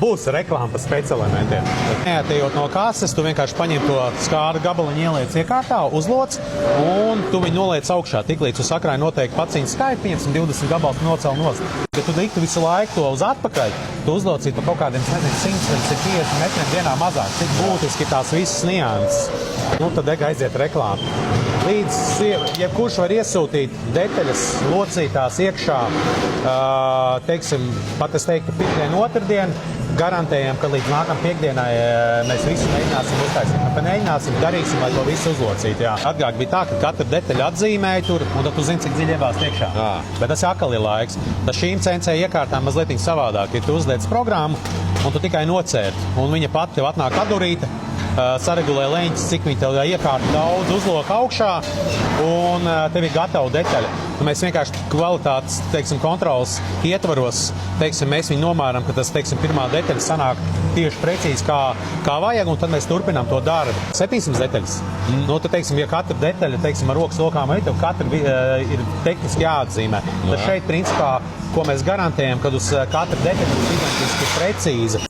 Būs reklāma par specielementiem. Neatejot no kases, tu vienkārši paņem to skāra gabaliņu, ieliec iekārtā, uzloc, un tu viņu noliec augšā. Tiklīdz tu sakrāji noteikti paciņas skaitu, 520 gabalus nocēl nost. Ja tu diktu visu laiku to uz atpakaļ, tu uzlocītu pa kaut kādiem, 100 vai 50 metriem dienā mazāk. Cik būtiski tās visas nianses. Tad aiziet reklāma. Līdz, jebkurš var iesūtīt detaļas locītās iekšā, teiksim, pat es teiktu, pirmdien, otrdien, garantējam, ka līdz nākamā piekdienai mēs visu mēģināsim uztaisīt. Mēģināsim, darīsim, lai to visu uzlocītu. Agrāk bija tā, ka katra detaļa atzīmēja tur, un tad tu zini, cik dziļi iebāzt iekšā. Bet tas atkal ir laiks. Tas šīm CNC iekārtām mazliet savādāk. Ja tu uzliec programmu, un tu tikai nocērt, un viņa pati tev atnāk adurīte, saregulē leņķis, cik viņi tev iekārta daudz uzloka augšā, un tev ir gatava detaļa. Mēs vienkārši kvalitātes, teiksim, kontrolas ietvaros, teiksim, mēs viņu nomēram, ka tas, teiksim, pirmā detaļa sanāk tieši precīzi kā vajag, un tad mēs turpinām to darbu. 700 detaļas. Tad, teiksim, ja katra detaļa, teiksim, ar rokas lokām, tev katra ir tehniski jāatzīmē. Tad šeit, principā, ko mēs garantējam, kad uz katra detaļa ir identiski precīza.